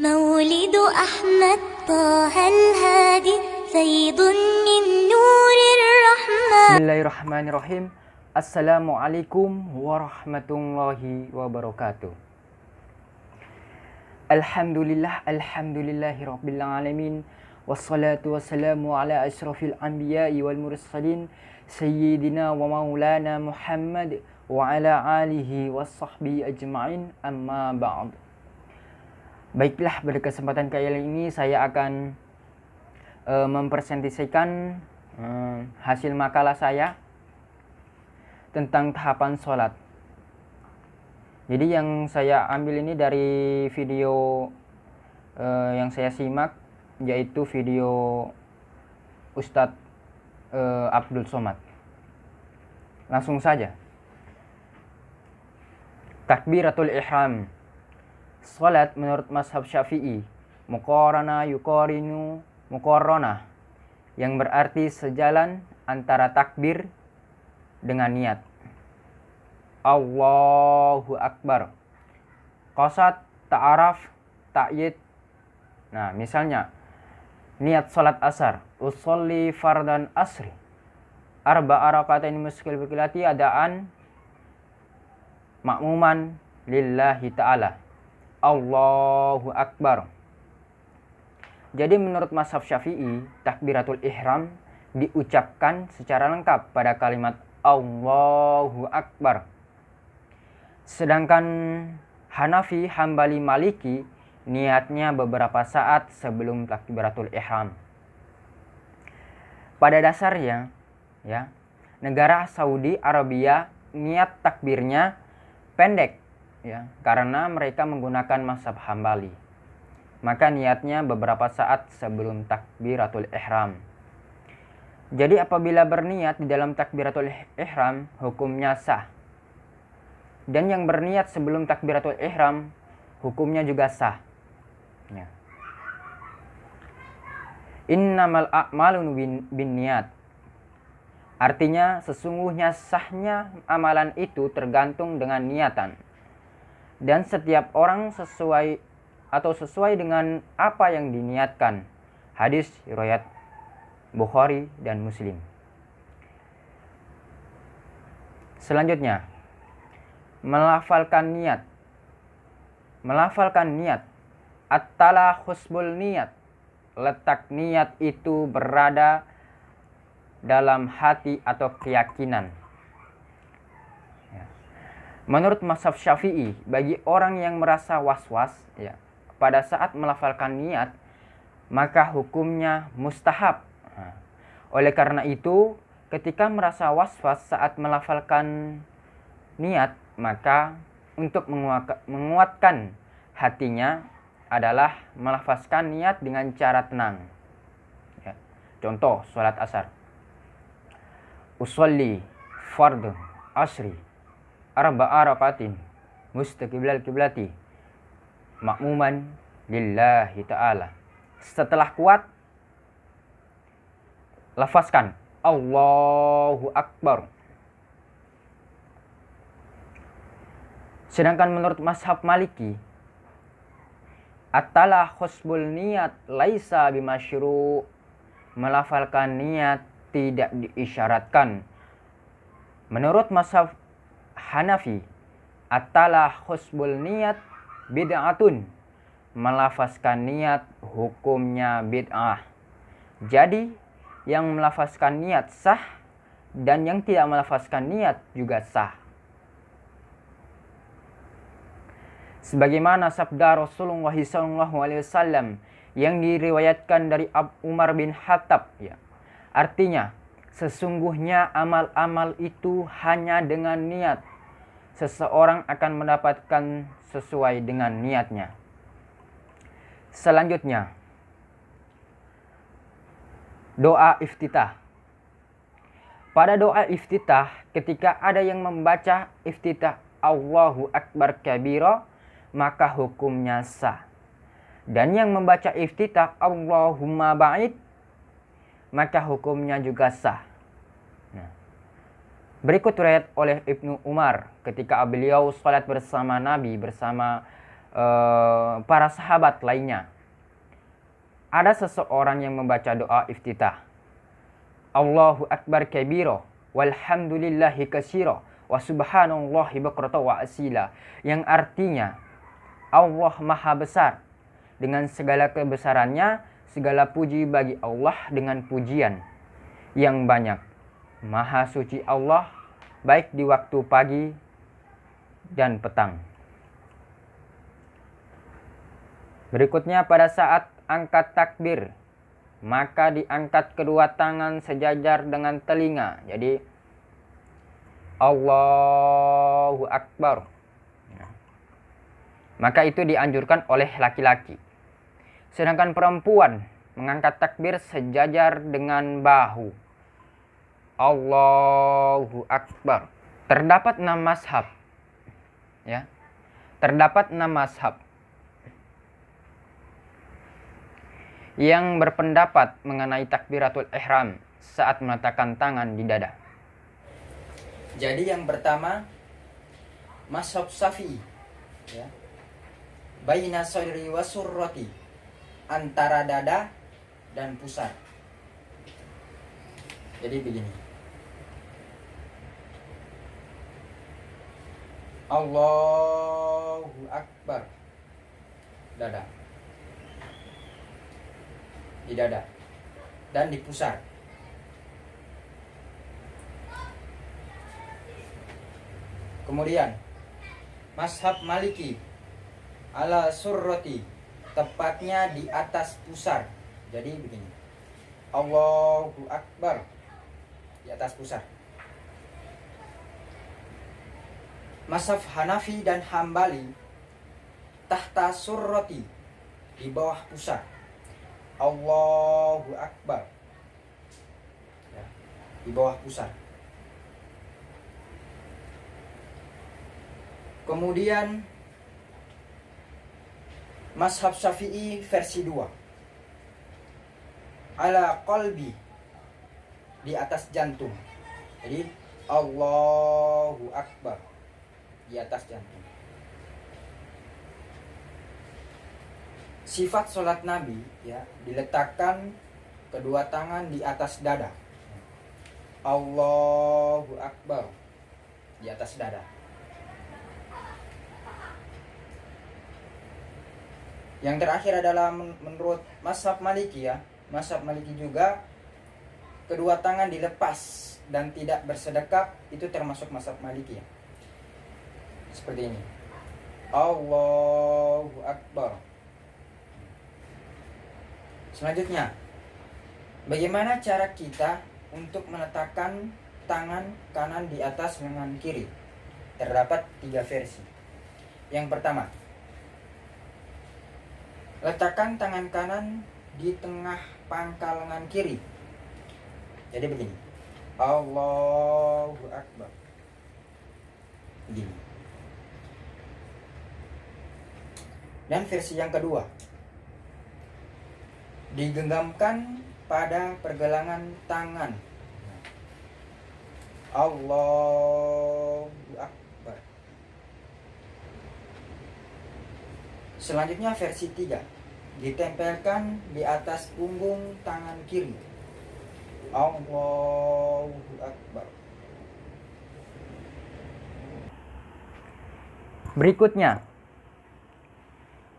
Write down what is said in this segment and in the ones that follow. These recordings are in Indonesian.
مولد أحمد طه الهادي فيض من نور الرحمن. Bismillahirrahmanirrahim. Assalamualaikum warahmatullahi wabarakatuh. Alhamdulillahi rabbil alamin. Wassalatu wassalamu ala asyrafil anbiya'i wal mursalin sayyidina wa maulana Muhammad wa ala alihi wassahbihi ajma'in, amma ba'd. Baiklah, pada kesempatan kali ini saya akan mempresentasikan hasil makalah saya tentang tahapan sholat. Jadi yang saya ambil ini dari video yang saya simak, yaitu video Ustadz Abdul Somad. Langsung saja. Takbiratul ihram. Salat menurut mazhab Syafi'i, muqarana yuqarinu muqarranah, yang berarti sejalan antara takbir dengan niat. Allahu Akbar, qasad, ta'araf, ta'yid. Nah, misalnya niat salat asar, usolli fardan asri arba'a rakaatain muskil bikilati adaan makmuman lillahi ta'ala. Allahu Akbar. Jadi menurut mazhab Syafi'i, takbiratul ihram diucapkan secara lengkap pada kalimat Allahu Akbar. Sedangkan Hanafi, Hambali, Maliki niatnya beberapa saat sebelum takbiratul ihram. Pada dasarnya, negara Saudi Arabia niat takbirnya pendek, karena mereka menggunakan mazhab Hambali. Maka niatnya beberapa saat sebelum takbiratul ihram. Jadi apabila berniat di dalam takbiratul ihram, hukumnya sah. Dan yang berniat sebelum takbiratul ihram, hukumnya juga sah. Innamal a'malu binniyat. Artinya sesungguhnya sahnya amalan itu tergantung dengan niatan. Dan setiap orang sesuai dengan apa yang diniatkan. Hadis riwayat Bukhari dan Muslim. Selanjutnya, melafalkan niat. Melafalkan niat. At-tala husbul niat. Letak niat itu berada dalam hati atau keyakinan. Menurut mazhab Syafi'i, bagi orang yang merasa was-was pada saat melafalkan niat, maka hukumnya mustahab. Oleh karena itu, ketika merasa was-was saat melafalkan niat, maka untuk menguatkan hatinya adalah melafazkan niat dengan cara tenang. Contoh, sholat asar. Usolli fardun asri arba'a rakaatin mustaqbilal kiblati makmuman lillahi ta'ala. Setelah kuat, lafazkan Allahu Akbar. Sedangkan menurut mazhab Maliki, at-tala husbul niat laisa bimasyru'. Melafalkan niat tidak diisyaratkan. Menurut mazhab Hanafi, at-tala husbul niat bid'atun. Melafazkan niat hukumnya bid'ah. Jadi yang melafazkan niat sah dan yang tidak melafazkan niat juga sah. Sebagaimana sabda Rasulullah SAW yang diriwayatkan dari Umar bin Khattab, artinya sesungguhnya amal-amal itu hanya dengan niat. Seseorang akan mendapatkan sesuai dengan niatnya. Selanjutnya, doa iftitah. Pada doa iftitah, ketika ada yang membaca iftitah Allahu Akbar kabira, maka hukumnya sah. Dan yang membaca iftitah Allahumma ba'id, maka hukumnya juga sah. Berikut riwayat oleh Ibnu Umar ketika beliau salat bersama Nabi, bersama para sahabat lainnya. Ada seseorang yang membaca doa iftitah. Allahu Akbar kabira walhamdulillahi katsira wa subhanallahi bukratan wa asila. Yang artinya Allah Maha Besar, dengan segala kebesarannya, segala puji bagi Allah dengan pujian yang banyak. Maha suci Allah, baik di waktu pagi dan petang. Berikutnya, pada saat angkat takbir, maka diangkat kedua tangan sejajar dengan telinga. Jadi Allahu Akbar. Maka itu dianjurkan oleh laki-laki. Sedangkan perempuan mengangkat takbir sejajar dengan bahu. Allahu Akbar. Terdapat 6 mazhab. Ya. Terdapat 6 mazhab yang berpendapat mengenai takbiratul ihram saat meletakkan tangan di dada. Jadi yang pertama, mazhab Syafi'i, ya. Baina sadri wa surrati, antara dada dan pusar. Jadi begini. Allahu Akbar. Dada. Di dada dan di pusar. Kemudian mazhab Maliki ala surrati, tepatnya di atas pusar. Jadi begini. Allahu Akbar, di atas pusar. Mazhab Hanafi dan Hambali tahta surrati, di bawah pusar. Allahu Akbar, ya, di bawah pusar. Kemudian mazhab Syafi'i versi 2, ala qalbi, di atas jantung. Jadi Allahu Akbar, di atas jantung. Sifat sholat Nabi, ya, diletakkan kedua tangan di atas dada. Allahu Akbar, di atas dada. Yang terakhir adalah menurut mazhab Maliki, ya. Mazhab Maliki juga kedua tangan dilepas dan tidak bersedekap, itu termasuk mazhab Maliki, ya. Seperti ini. Allahu Akbar. Selanjutnya, bagaimana cara kita untuk meletakkan tangan kanan di atas lengan kiri? Terdapat 3 versi. Yang pertama, letakkan tangan kanan di tengah pangkal lengan kiri. Jadi begini. Allahu Akbar. Begini. Dan versi yang kedua, digenggamkan pada pergelangan tangan. Allahu Akbar. Selanjutnya versi 3, ditempelkan di atas punggung tangan kiri. Allahu Akbar. Berikutnya,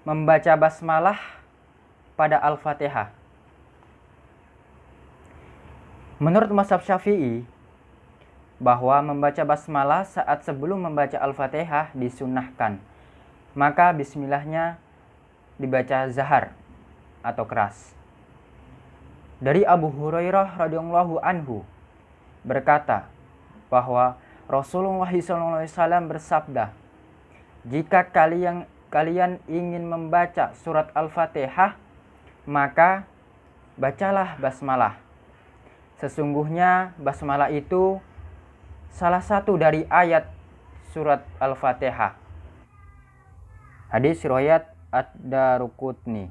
membaca basmalah pada Al-Fatihah. Menurut mazhab Syafi'i, bahwa membaca basmalah saat sebelum membaca Al-Fatihah disunnahkan. Maka bismillahnya dibaca zahar atau keras. Dari Abu Hurairah radhiyallahu anhu berkata bahwa Rasulullah SAW bersabda, jika kalian ingin membaca surat Al-Fatihah, maka bacalah basmalah. Sesungguhnya basmalah itu salah satu dari ayat surat Al-Fatihah. Hadis riwayat Ad-Daruqutni.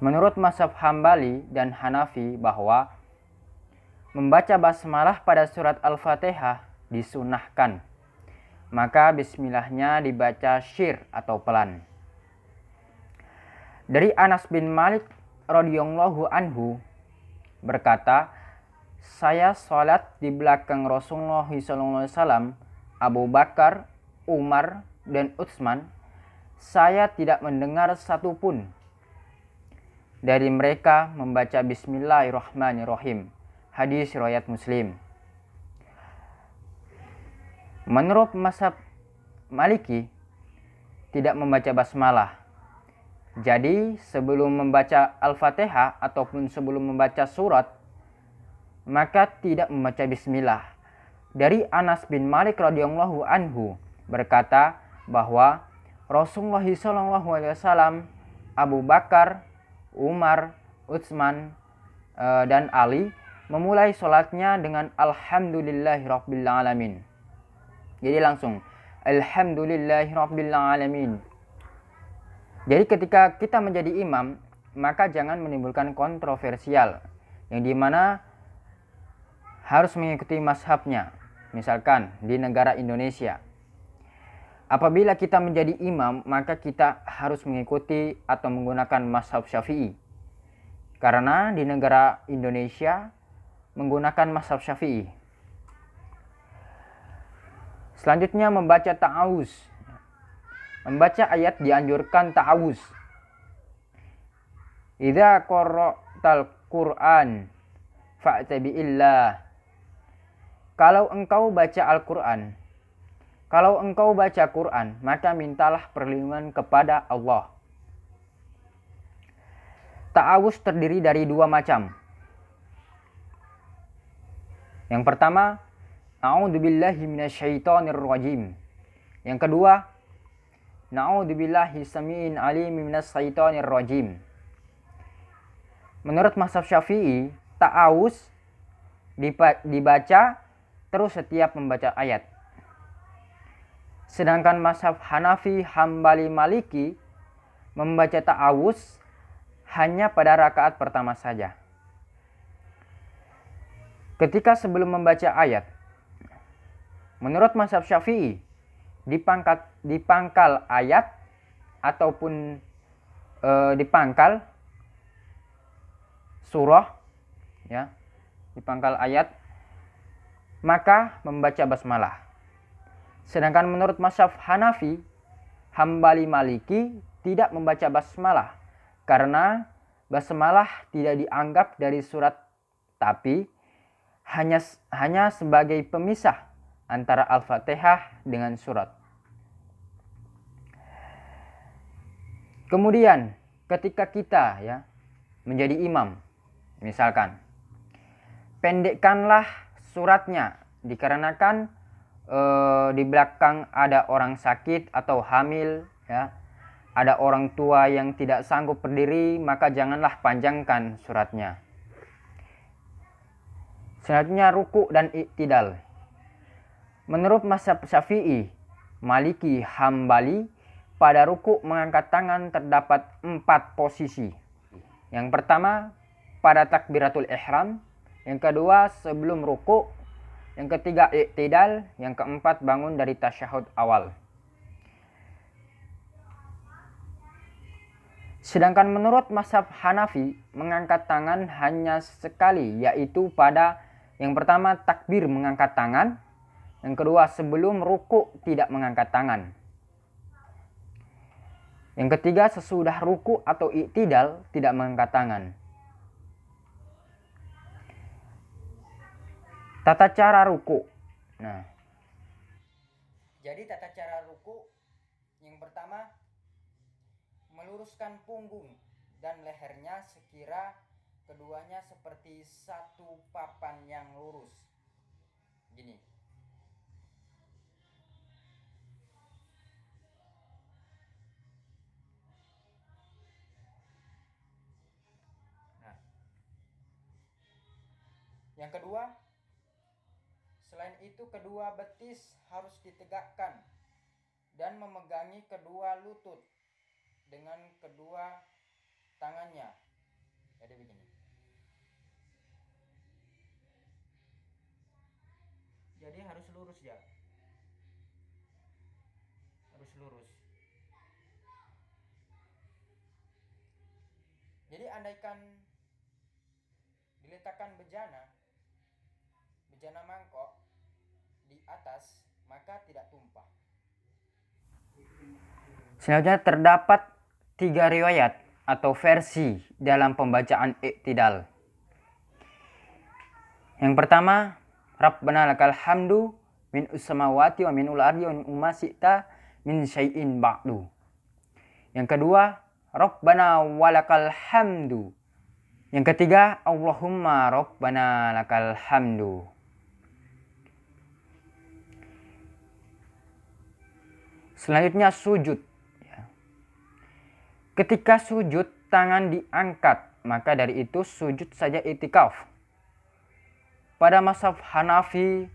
Menurut mazhab Hambali dan Hanafi bahwa membaca basmalah pada surat Al-Fatihah disunahkan. maka bismillahnya dibaca syir atau pelan. Dari Anas bin Malik radhiyallahu anhu berkata, saya sholat di belakang Rasulullah SAW, Abu Bakar, Umar, dan Utsman. Saya tidak mendengar satupun dari mereka membaca Bismillahirrahmanirrahim. Hadis riwayat Muslim. Menurut mazhab Maliki, tidak membaca basmalah. Jadi sebelum membaca Al-Fatihah ataupun sebelum membaca surat, maka tidak membaca bismillah. Dari Anas bin Malik radhiyallahu anhu berkata bahwa Rasulullah SAW, Abu Bakar, Umar, Utsman, dan Ali memulai sholatnya dengan Alhamdulillahirrabbilalamin. Jadi langsung Alhamdulillahirrabbilalamin. Jadi ketika kita menjadi imam, maka jangan menimbulkan kontroversial yang dimana harus mengikuti mazhabnya. Misalkan di negara Indonesia, apabila kita menjadi imam, maka kita harus mengikuti atau menggunakan mazhab Syafi'i. Karena di negara Indonesia menggunakan mazhab Syafi'i. Selanjutnya membaca ta'awuz. Membaca ayat dianjurkan ta'awuz. Idza qara'tal Qur'an fa'tabi'illah. Kalau engkau baca Al-Qur'an, kalau engkau baca Quran, maka mintalah perlindungan kepada Allah. Ta'awuz terdiri dari dua macam. Yang pertama, A'udzubillahi minasyaitonirrajim. Yang kedua, Na'udzubillahi samiin alim minasyaitonirrajim. Menurut mazhab Syafi'i, ta'awuz dibaca terus setiap membaca ayat. Sedangkan mazhab Hanafi, Hambali, Maliki membaca ta'awuz hanya pada rakaat pertama saja. Ketika sebelum membaca ayat, menurut mazhab Syafi'i, dipangkal ayat ataupun dipangkal surah, ya, dipangkal ayat, maka membaca basmalah. Sedangkan menurut mazhab Hanafi, Hambali, Maliki tidak membaca basmalah karena basmalah tidak dianggap dari surat, tapi hanya sebagai pemisah antara Al-Fatihah dengan surat. Kemudian ketika kita menjadi imam, misalkan pendekkanlah suratnya dikarenakan di belakang ada orang sakit atau hamil, ada orang tua yang tidak sanggup berdiri, maka janganlah panjangkan suratnya. Selanjutnya ruku dan iktidal. Menurut mazhab Syafi'i, Maliki, Hambali, pada ruku mengangkat tangan terdapat 4 posisi. Yang pertama pada takbiratul ihram, yang kedua sebelum ruku, yang ketiga iktidal, yang keempat bangun dari tasyahud awal. Sedangkan menurut mazhab Hanafi, mengangkat tangan hanya sekali, yaitu pada yang pertama takbir mengangkat tangan, yang kedua sebelum ruku tidak mengangkat tangan, yang ketiga sesudah ruku atau iktidal tidak mengangkat tangan. Tata cara ruku. Nah, jadi tata cara ruku yang pertama, meluruskan punggung dan lehernya sekira keduanya seperti satu papan yang lurus. Gini. Nah. Yang kedua, selain itu kedua betis harus ditegakkan dan memegangi kedua lutut dengan kedua tangannya. Jadi begini. Jadi harus lurus ya. lurus. Jadi andaikan diletakkan bejana mangkok di atas, maka tidak tumpah. Selanjutnya terdapat 3 riwayat atau versi dalam pembacaan i'tidal. Yang pertama, Rabbana lakal hamdu min ussamawati wa min ul-ardi wa min umma syi'ta min syai'in ba'du. Yang kedua, Rabbana walakal hamdu. Yang ketiga, Allahumma Rabbana lakal hamdu. Selanjutnya sujud. Ketika sujud, tangan diangkat, maka dari itu sujud saja i'tikaf. Pada mazhab Hanafi,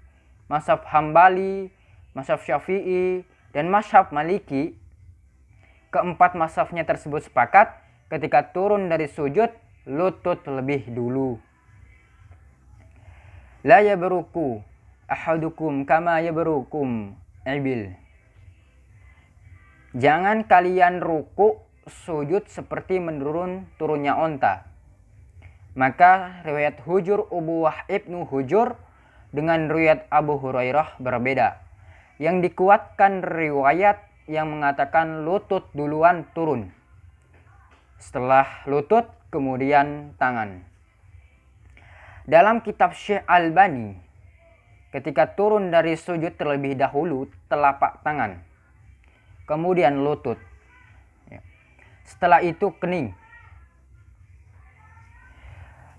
mazhab Hambali, mazhab Syafi'i, dan mazhab Maliki, keempat mazhabnya tersebut sepakat ketika turun dari sujud, lutut lebih dulu. La yabruku ahadukum kama yabrukum ibil. Jangan kalian ruku sujud seperti turunnya onta. Maka riwayat Hujur Ubuwah Ibnu Hujur dengan riwayat Abu Hurairah berbeda. Yang dikuatkan riwayat yang mengatakan lutut duluan turun. Setelah lutut kemudian tangan. Dalam kitab Syekh Albani, ketika turun dari sujud terlebih dahulu telapak tangan, kemudian lutut. Setelah itu kening.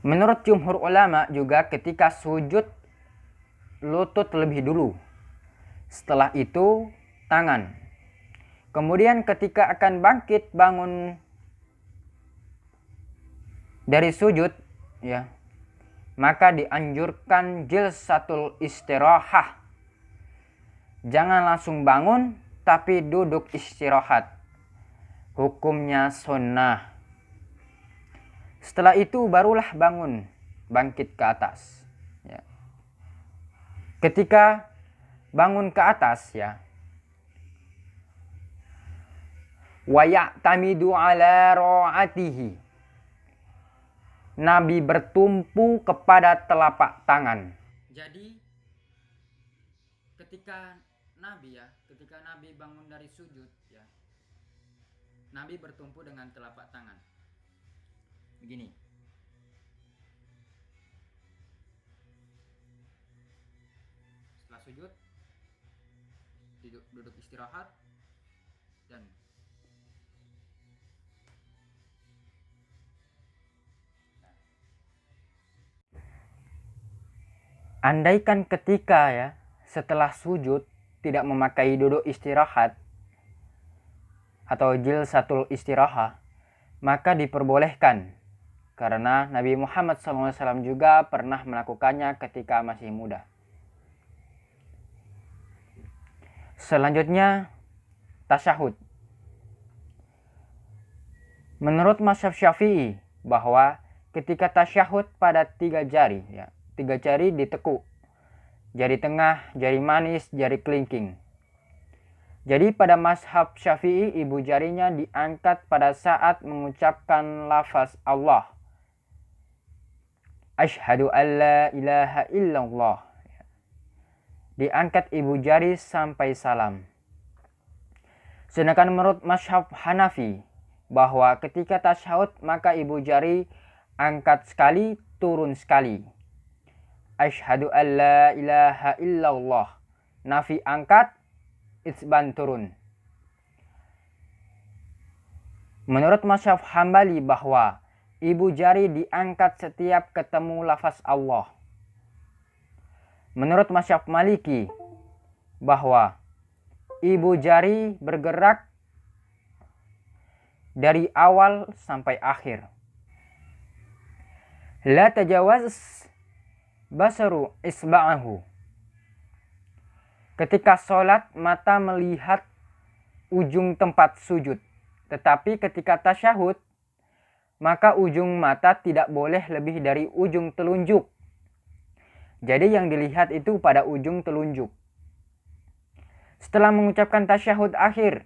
Menurut jumhur ulama juga ketika sujud lutut lebih dulu. Setelah itu tangan. Kemudian ketika akan bangkit bangun dari sujud, maka dianjurkan jilsatul istirahah. Jangan langsung bangun, tapi duduk istirahat. Hukumnya sunnah. Setelah itu barulah bangun, bangkit ke atas. Ketika bangun ke atas, wa ya'tamidu ala ra'atihi. Nabi bertumpu kepada telapak tangan. Jadi ketika Nabi bangun dari sujud, Nabi bertumpu dengan telapak tangan. Begini. Setelah sujud, duduk istirahat dan andaikan ketika setelah sujud tidak memakai duduk istirahat atau jilsatul istirahah, maka diperbolehkan karena Nabi Muhammad SAW juga pernah melakukannya ketika masih muda. Selanjutnya tasyahud. Menurut mazhab Syafi'i bahwa ketika tasyahud pada 3 jari, 3 jari ditekuk, jari tengah, jari manis, jari kelingking. Jadi pada mazhab Syafi'i ibu jarinya diangkat pada saat mengucapkan lafaz Allah. Asyhadu an la ilaha illallah. Diangkat ibu jari sampai salam. Sedangkan menurut mazhab Hanafi bahwa ketika tasyahud maka ibu jari angkat sekali, turun sekali. Asyhadu an la ilaha illallah. Nafi angkat, isban turun. Menurut mazhab Hambali bahwa ibu jari diangkat setiap ketemu lafaz Allah. Menurut mazhab Maliki bahwa ibu jari bergerak dari awal sampai akhir. La tajawaz basaru isba'ahu. Ketika sholat mata melihat ujung tempat sujud. Tetapi ketika tasyahud maka ujung mata tidak boleh lebih dari ujung telunjuk. Jadi yang dilihat itu pada ujung telunjuk. Setelah mengucapkan tasyahud akhir,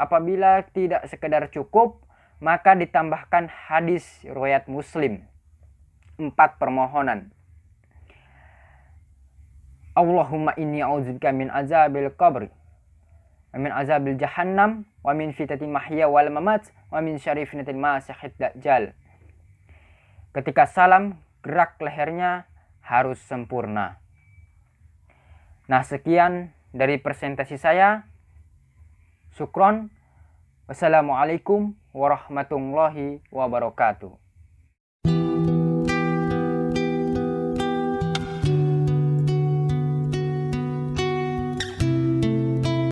Apabila tidak sekedar cukup, maka ditambahkan hadis riwayat Muslim. 4 permohonan. Allahumma inni a'udzubika min azabil qabri wa min azabil jahannam wa min fitnatil mahya wal mamat wa min syarri fitnatil masiihid dajjal. Ketika salam, gerak lehernya harus sempurna. Nah, sekian dari presentasi saya. Syukron. Wassalamualaikum warahmatullahi wabarakatuh.